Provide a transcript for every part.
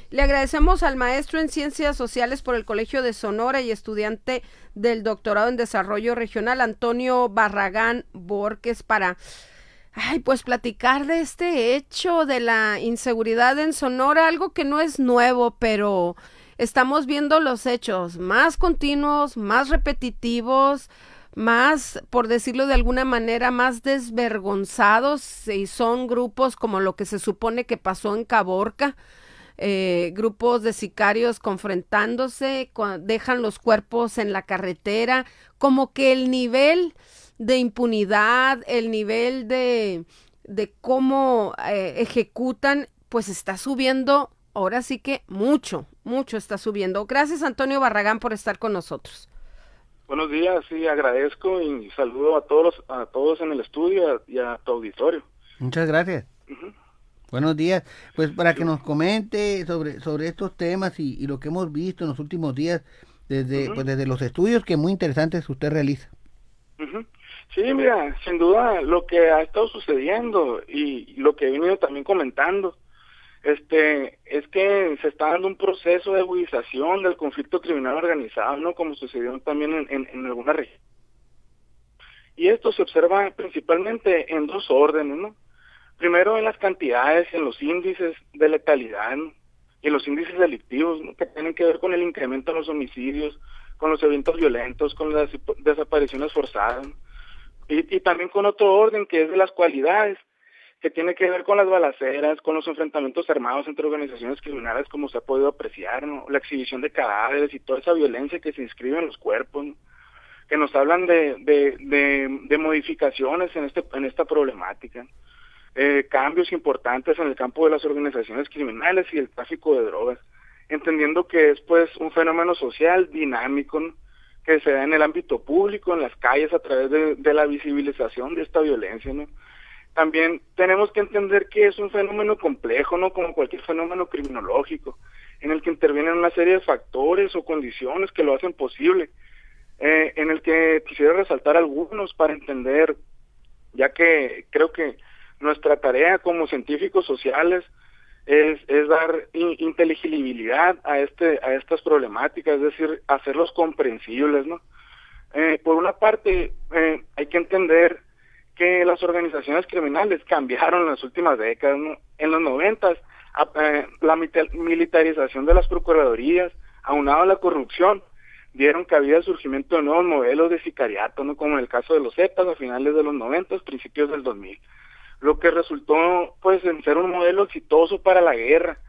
Le agradecemos al maestro en Ciencias Sociales por el Colegio de Sonora y estudiante del doctorado en Desarrollo Regional, Antonio Barragán Borges, para pues platicar de este hecho de la inseguridad en Sonora, algo que no es nuevo, pero estamos viendo los hechos más continuos, más repetitivos, más, por decirlo de alguna manera, más desvergonzados, y son grupos como lo que se supone que pasó en Caborca, grupos de sicarios confrontándose, dejan los cuerpos en la carretera, como que el nivel de impunidad, el nivel de cómo ejecutan, pues está subiendo, ahora sí que mucho, mucho está subiendo. Gracias, Antonio Barragán, por estar con nosotros. Buenos días, sí, agradezco y saludo a todos en el estudio y a tu auditorio. Muchas gracias. Uh-huh. Buenos días. Pues para que nos comente sobre estos temas y lo que hemos visto en los últimos días desde los estudios que muy interesantes usted realiza. Uh-huh. Sí, mira, sin duda lo que ha estado sucediendo y lo que he venido también comentando, es que se está dando un proceso de agudización del conflicto criminal organizado, ¿no? Como sucedió también en alguna región. Y esto se observa principalmente en dos órdenes, ¿no? Primero en las cantidades, en los índices de letalidad, ¿no? Y en los índices delictivos, ¿no? Que tienen que ver con el incremento de los homicidios, con los eventos violentos, con las desapariciones forzadas, ¿no? Y también con otro orden que es de las cualidades, que tiene que ver con las balaceras, con los enfrentamientos armados entre organizaciones criminales, como se ha podido apreciar, ¿no? La exhibición de cadáveres y toda esa violencia que se inscribe en los cuerpos, ¿no? Que nos hablan de modificaciones en esta problemática, cambios importantes en el campo de las organizaciones criminales y el tráfico de drogas, entendiendo que es pues un fenómeno social dinámico, ¿no? Que se da en el ámbito público, en las calles, a través de la visibilización de esta violencia, ¿no? También tenemos que entender que es un fenómeno complejo, ¿no? Como cualquier fenómeno criminológico, en el que intervienen una serie de factores o condiciones que lo hacen posible, en el que quisiera resaltar algunos para entender, ya que creo que nuestra tarea como científicos sociales es dar inteligibilidad a estas problemáticas, es decir, hacerlos comprensibles, ¿no? Por una parte, hay que entender que las organizaciones criminales cambiaron en las últimas décadas, ¿no? En los 90, la militarización de las procuradurías, aunado a la corrupción, dieron cabida al surgimiento de nuevos modelos de sicariato, ¿no? Como en el caso de los Zetas a finales de los 90, principios del 2000. Lo que resultó pues en ser un modelo exitoso para la guerra,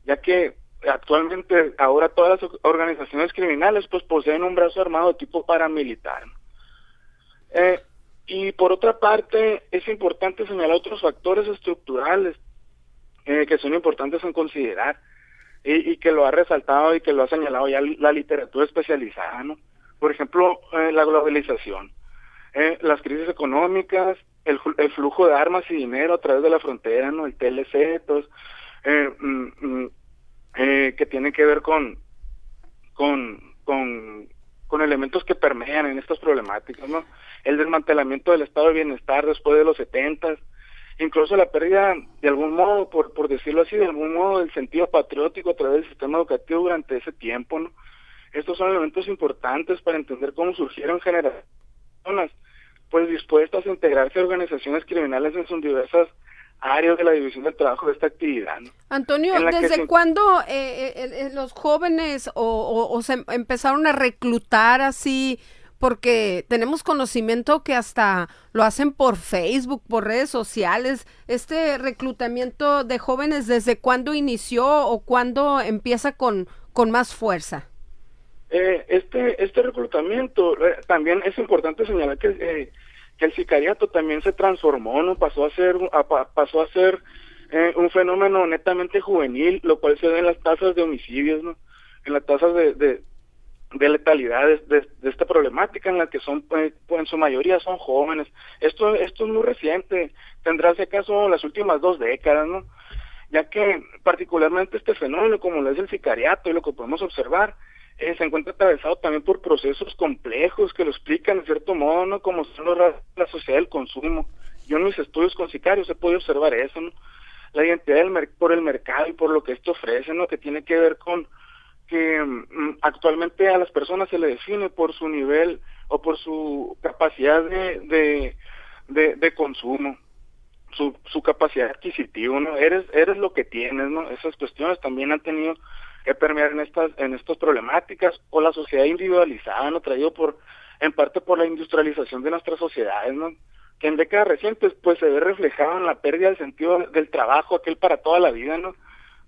ya que actualmente ahora todas las organizaciones criminales pues poseen un brazo armado de tipo paramilitar. Y por otra parte es importante señalar otros factores estructurales que son importantes en considerar y que lo ha resaltado y que lo ha señalado ya la literatura especializada, ¿no? Por ejemplo, la globalización, las crisis económicas, el flujo de armas y dinero a través de la frontera, ¿no? El TLC, que tienen que ver con elementos que permean en estas problemáticas, ¿no? El desmantelamiento del estado de bienestar después de los 70, incluso la pérdida, de algún modo, por decirlo así, de algún modo, del sentido patriótico a través del sistema educativo durante ese tiempo, ¿no? Estos son elementos importantes para entender cómo surgieron generaciones pues dispuestas a integrarse a organizaciones criminales en sus diversas áreas de la división del trabajo de esta actividad, ¿no? Antonio, ¿desde cuándo los jóvenes o se empezaron a reclutar así? Porque tenemos conocimiento que hasta lo hacen por Facebook, por redes sociales. Este reclutamiento de jóvenes, ¿desde cuándo inició o cuándo empieza con más fuerza? Este reclutamiento, también es importante señalar que el sicariato también se transformó, ¿no? Pasó a ser un fenómeno netamente juvenil, lo cual se ve en las tasas de homicidios, ¿no? En las tasas de letalidad de esta problemática, en la que son, pues, en su mayoría son jóvenes. Esto es muy reciente, tendrá si acaso las últimas 2 décadas, ¿no? Ya que particularmente este fenómeno, como lo es el sicariato y lo que podemos observar, se encuentra atravesado también por procesos complejos que lo explican de cierto modo, ¿no? Como son la sociedad del consumo. Yo en mis estudios con sicarios he podido observar eso, ¿no? la identidad por el mercado y por lo que esto ofrece, ¿no? Que tiene que ver con que actualmente a las personas se le define por su nivel o por su capacidad de consumo, su capacidad adquisitiva, ¿no? Eres lo que tienes, ¿no? Esas cuestiones también han tenido que permear en estas problemáticas, o la sociedad individualizada, ¿no? Traído en parte por la industrialización de nuestras sociedades, ¿no? Que en décadas recientes pues se ve reflejado en la pérdida del sentido del trabajo, aquel para toda la vida, ¿no?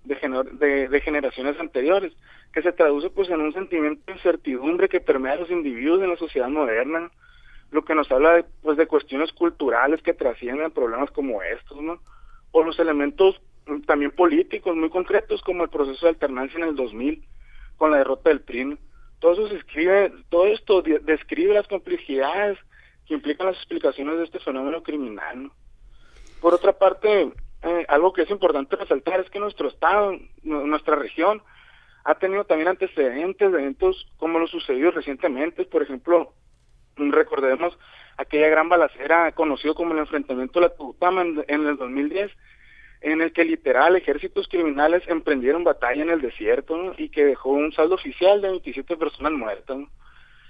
De generaciones anteriores, que se traduce pues en un sentimiento de incertidumbre que permea a los individuos en la sociedad moderna, ¿no? Lo que nos habla de cuestiones culturales que trascienden problemas como estos, ¿no? O los elementos también políticos muy concretos, como el proceso de alternancia en el 2000, con la derrota del PRI, ¿no? Todo esto describe las complejidades que implican las explicaciones de este fenómeno criminal, ¿no? Por otra parte, algo que es importante resaltar es que nuestro estado, nuestra región, ha tenido también antecedentes de eventos como los sucedidos recientemente. Por ejemplo, recordemos aquella gran balacera conocido como el enfrentamiento de la Tubutama en el 2010, en el que literal ejércitos criminales emprendieron batalla en el desierto, ¿no? Y que dejó un saldo oficial de 27 personas muertas, ¿no?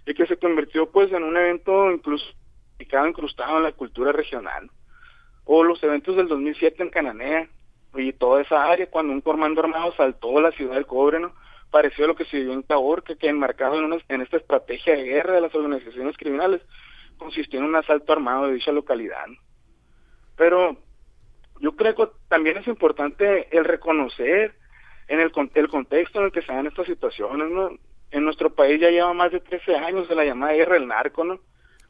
Y que se convirtió pues en un evento incrustado en la cultura regional. O los eventos del 2007 en Cananea y toda esa área, cuando un comando armado asaltó la ciudad del cobre, ¿no? Pareció lo que se vivió en Caborca, que enmarcado en esta estrategia de guerra de las organizaciones criminales, consistió en un asalto armado de dicha localidad, ¿no? Pero yo creo que también es importante el reconocer el contexto en el que se dan estas situaciones, ¿no? En nuestro país ya lleva más de 13 años de la llamada guerra del narco, ¿no?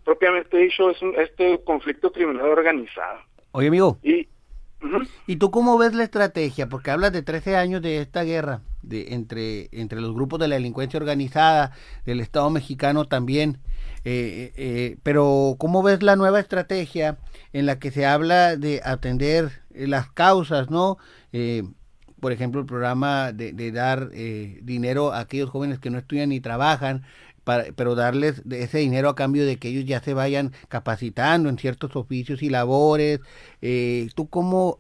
Propiamente dicho, este conflicto criminal organizado. Oye, amigo, uh-huh. ¿Y tú cómo ves la estrategia? Porque hablas de 13 años de esta guerra entre los grupos de la delincuencia organizada, del Estado mexicano también, pero ¿cómo ves la nueva estrategia en la que se habla de atender las causas, ¿no? Por ejemplo, el programa de dar dinero a aquellos jóvenes que no estudian ni trabajan, pero darles ese dinero a cambio de que ellos ya se vayan capacitando en ciertos oficios y labores. ¿Tú cómo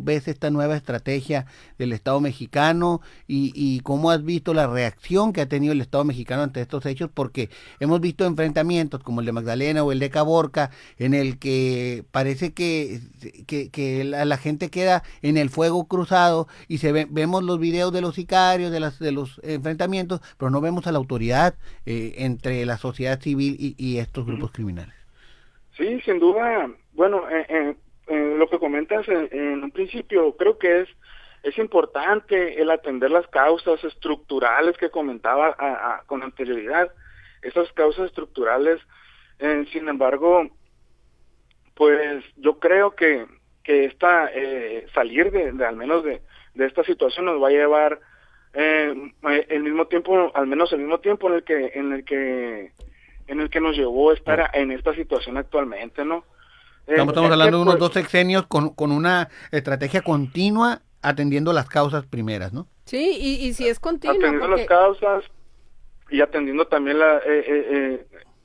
ves esta nueva estrategia del Estado mexicano y cómo has visto la reacción que ha tenido el Estado mexicano ante estos hechos? Porque hemos visto enfrentamientos como el de Magdalena o el de Caborca, en el que parece que la gente queda en el fuego cruzado y vemos los videos de los sicarios, de los enfrentamientos, pero no vemos a la autoridad entre la sociedad civil y estos grupos criminales. Sí, sin duda. Bueno, lo que comentas en un principio, creo que es importante el atender las causas estructurales que comentaba con anterioridad. Esas causas estructurales, sin embargo, pues yo creo que salir al menos de esta situación nos va a llevar el mismo tiempo en el que nos llevó a estar en esta situación actualmente, ¿no? Estamos hablando de unos 2 sexenios con una estrategia continua atendiendo las causas primeras, ¿no? Sí, y si es continua. Atendiendo las causas y atendiendo también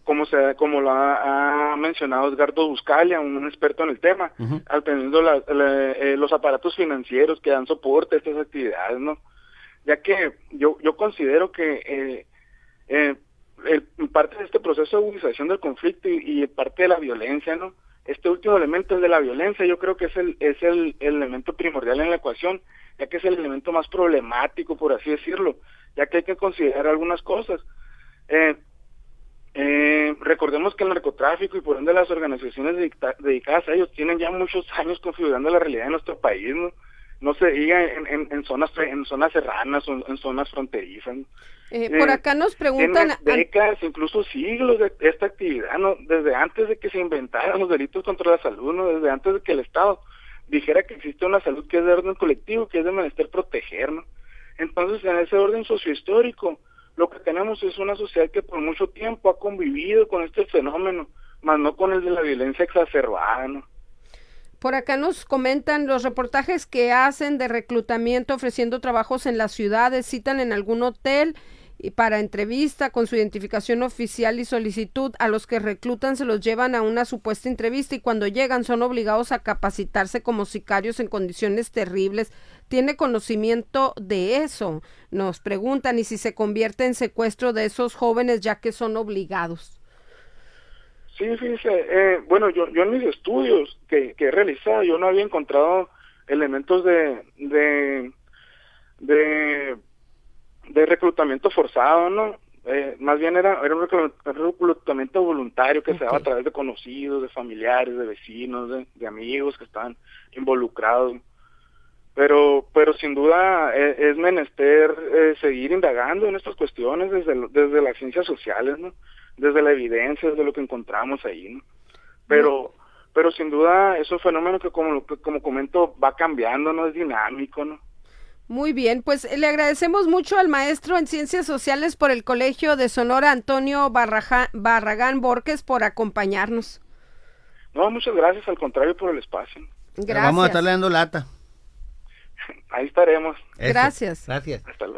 como lo ha mencionado Edgardo Buscalia, un experto en el tema, uh-huh. Atendiendo los aparatos financieros que dan soporte a estas actividades, ¿no? Ya que yo considero que parte de este proceso de agudización del conflicto y parte de la violencia, ¿no? Este último elemento, el de la violencia, yo creo que es el elemento primordial en la ecuación, ya que es el elemento más problemático, por así decirlo, ya que hay que considerar algunas cosas. Recordemos que el narcotráfico y por ende las organizaciones dedicadas a ellos tienen ya muchos años configurando la realidad de nuestro país, ¿no? No se diga en zonas serranas o en zonas fronterizas. Por acá nos preguntan... décadas, incluso siglos de esta actividad, ¿no? Desde antes de que se inventaran los delitos contra la salud, ¿no? Desde antes de que el Estado dijera que existe una salud que es de orden colectivo, que es de menester proteger, ¿no? Entonces, en ese orden sociohistórico, lo que tenemos es una sociedad que por mucho tiempo ha convivido con este fenómeno, más no con el de la violencia exacerbada, ¿no? Por acá nos comentan los reportajes que hacen de reclutamiento ofreciendo trabajos en las ciudades, citan en algún hotel y para entrevista con su identificación oficial y solicitud. A los que reclutan se los llevan a una supuesta entrevista y cuando llegan son obligados a capacitarse como sicarios en condiciones terribles. ¿Tiene conocimiento de eso? Nos preguntan, y si se convierte en secuestro de esos jóvenes ya que son obligados. Sí, fíjese, bueno, yo en mis estudios que he realizado, yo no había encontrado elementos de reclutamiento forzado, ¿no? Más bien era un reclutamiento voluntario que se daba a través de conocidos, de familiares, de vecinos, de amigos que estaban involucrados. Pero sin duda es menester seguir indagando en estas cuestiones desde las ciencias sociales, ¿no? Desde la evidencia, desde lo que encontramos ahí, ¿no? Pero sin duda es un fenómeno que como comento va cambiando, ¿no? Es dinámico, ¿no? Muy bien, pues le agradecemos mucho al maestro en Ciencias Sociales por el Colegio de Sonora, Antonio Barragán Borges, por acompañarnos. No, muchas gracias, al contrario, por el espacio. Gracias. Vamos a estar dando lata. Ahí estaremos. Gracias. Gracias. Hasta luego.